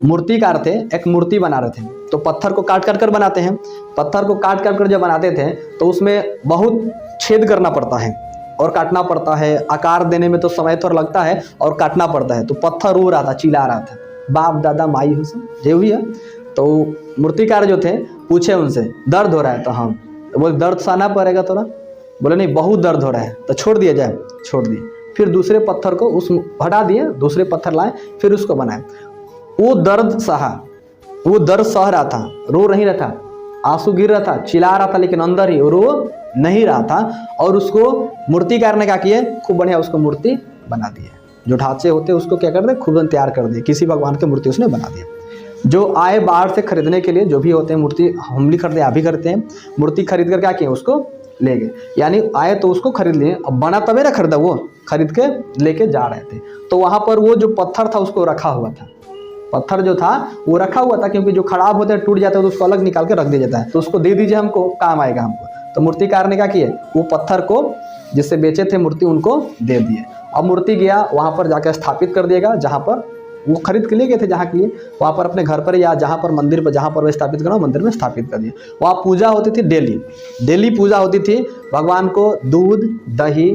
मूर्तिकार थे, एक मूर्ति बना रहे थे। तो पत्थर को काट काट कर बनाते हैं। पत्थर को काट काट कर जब बनाते थे तो उसमें बहुत छेद करना पड़ता है और काटना पड़ता है। आकार देने में तो समय थोड़ा लगता है और काटना पड़ता है। तो पत्थर रो रहा था, चिल्ला रहा था, बाप दादा माई हो सब जो भी है। तो मूर्तिकार जो थे पूछे उनसे, दर्द हो रहा है? तो हाँ। तो बोले दर्द सहना पड़ेगा थोड़ा। बोले नहीं, बहुत दर्द हो रहा है। तो छोड़ दिया जाए? छोड़ दिए। फिर दूसरे पत्थर को उस हटा दिए, दूसरे पत्थर लाए, फिर उसको बनाए। वो दर्द सहा, वो दर्द सह रहा था, रो नहीं रहा था, आंसू गिर रहा था, चिल्ला रहा था, लेकिन अंदर ही रो नहीं रहा था। और उसको मूर्तिकार ने क्या किया, खूब बढ़िया उसको मूर्ति बना दी है। जो ढांचे होते हैं उसको क्या कर दे, खूब तैयार कर दिए, किसी भगवान की मूर्ति उसने बना दिया। जो आए बाहर से खरीदने के लिए, जो भी होते हैं मूर्ति, हम भी खरीदे, आप भी करते हैं, मूर्ति खरीद कर क्या किए, उसको ले गए। यानी आए तो उसको खरीद लिए, अब बना तबे ना खरीदा, वो खरीद के लेके जा रहे थे। तो वहाँ पर वो जो पत्थर था उसको रखा हुआ था, पत्थर जो था वो रखा हुआ था, क्योंकि जो खराब होता है टूट जाता है तो उसको अलग निकाल के रख दिया जाता है। तो उसको दे दीजिए, हमको काम आएगा हमको। तो मूर्तिकार ने क्या किया, वो पत्थर को जिससे बेचे थे मूर्ति उनको दे दिए। अब मूर्ति गया वहाँ पर जाकर स्थापित कर दिएगा, जहाँ पर वो खरीद के लिए गए थे, जहाँ के लिए, वहाँ पर अपने घर पर या जहाँ पर मंदिर पर, जहाँ पर वो स्थापित करना, मंदिर में स्थापित कर दिया। वहाँ पूजा होती थी डेली, डेली पूजा होती थी। भगवान को दूध, दही,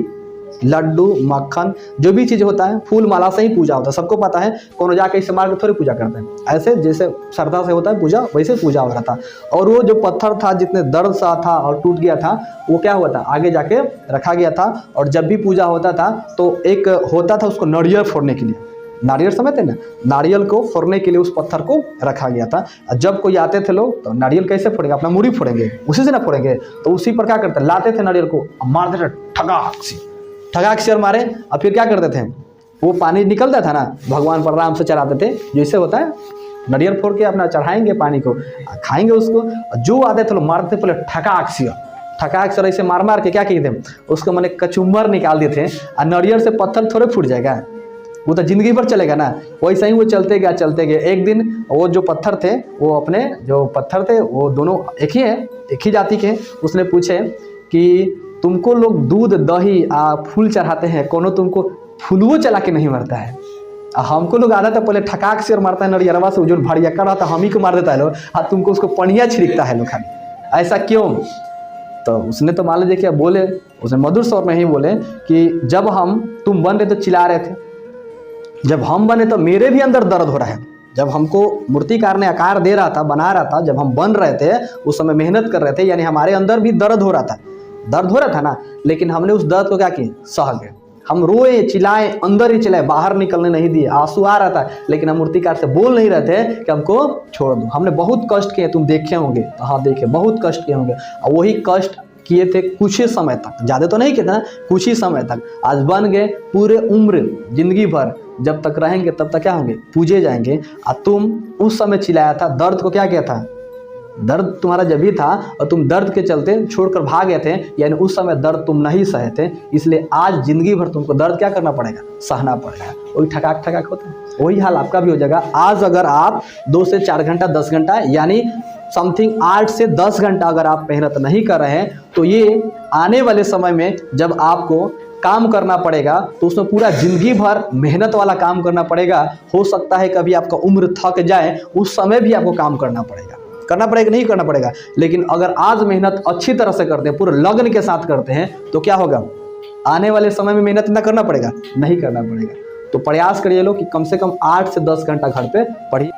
लड्डू, मक्खन, जो भी चीज़ होता है, फूल माला से ही पूजा होता है। सबको पता है, कौन जाके इस्तेमाल थोड़ी पूजा करते हैं, ऐसे जैसे श्रद्धा से होता है पूजा, वैसे पूजा हो रहा था। और वो जो पत्थर था, जितने दर्द सा था और टूट गया था, वो क्या हुआ था, आगे जाके रखा गया था। और जब भी पूजा होता था तो एक होता था उसको नारियल फोड़ने के लिए, नारियल समझते ना, नारियल को फोड़ने के लिए उस पत्थर को रखा गया था। जब कोई आते थे लोग तो नारियल कैसे फोड़ेंगे, अपना मुड़ी फोड़ेंगे, उसी से ना फोड़ेंगे। तो उसी पर क्या करते, लाते थे नारियल को, मार देते ठगाक से मारे। और फिर क्या करते थे, वो पानी निकलता था ना, भगवान पर आराम से चढ़ाते थे, जैसे होता है नारियल फोड़ के अपना चढ़ाएंगे, पानी को खाएंगे उसको। जो आते थे लोग मारते थे, पहले ठकाक से ऐसे मार मार के क्या किए थे, उसको मैंने कचुम्बर निकाल दिए थे। और नारियल से पत्थर थोड़े फूट जाएगा, वो तो जिंदगी भर चलेगा ना। वैसे ही वो चलते गए। एक दिन वो जो पत्थर थे, वो अपने जो पत्थर थे वो दोनों एक ही है, एक ही जाति के। उसने पूछे कि तुमको लोग दूध, दही, फूल चढ़ाते हैं, कोनो तुमको फूलवो चला के नहीं मरता है। हमको लोग आदत है पहले ठकाक से और मारता है नरियरवा से, जो भड़िया कर रहा था हम ही को मार देता है लोग, तुमको उसको पनिया छिड़कता है लोग खाली, ऐसा क्यों? तो उसने तो मान लीजिए क्या बोले, उसने मधुर स्वर में ही बोले कि जब तुम बन रहे तो चिल्ला रहे थे, जब हम बने तो मेरे भी अंदर दर्द हो रहा है। जब हमको मूर्तिकार ने आकार दे रहा था, बना रहा था, जब हम बन रहे थे उस समय मेहनत कर रहे थे, यानी हमारे अंदर भी दर्द हो रहा था ना। लेकिन हमने उस दर्द को क्या किया, सह गए। हम रोए, चिल्लाए, अंदर ही चिल्लाए, बाहर निकलने नहीं दिए, आंसू आ रहा था, लेकिन हम मूर्तिकार से बोल नहीं रहे थे कि हमको छोड़ दो। हमने बहुत कष्ट किए, तुम देखे होंगे, तो हाँ देखे, बहुत कष्ट किए होंगे। और वही कष्ट किए थे कुछ ही समय तक, ज़्यादा तो नहीं किए थे ना, कुछ ही समय तक। आज बन गए, पूरे उम्र, जिंदगी भर जब तक रहेंगे तब तक क्या होंगे, पूजे जाएंगे। और तुम उस समय चिल्लाया था, दर्द को क्या किया था, दर्द तुम्हारा जब भी था और तुम दर्द के चलते छोड़कर भाग गए थे, यानी उस समय दर्द तुम नहीं सहे थे, इसलिए आज जिंदगी भर तुमको दर्द क्या करना पड़ेगा, सहना पड़ेगा। वही ठकाक होता है, वही हाल आपका भी हो जाएगा। आज अगर आप 2 से 4 घंटा, 10 घंटा, यानी समथिंग 8 से 10 घंटा अगर आप मेहनत नहीं कर रहे हैं, तो ये आने वाले समय में जब आपको काम करना पड़ेगा तो उसमें पूरा जिंदगी भर मेहनत वाला काम करना पड़ेगा। हो सकता है कभी आपका उम्र थक जाए, उस समय भी आपको काम करना पड़ेगा, नहीं करना पड़ेगा। लेकिन अगर आज मेहनत अच्छी तरह से करते हैं, पूरे लगन के साथ करते हैं, तो क्या होगा, आने वाले समय में मेहनत ना करना पड़ेगा, नहीं करना पड़ेगा। तो प्रयास करिए लोग कि कम से कम 8 से 10 घंटा घर पे पढ़िए।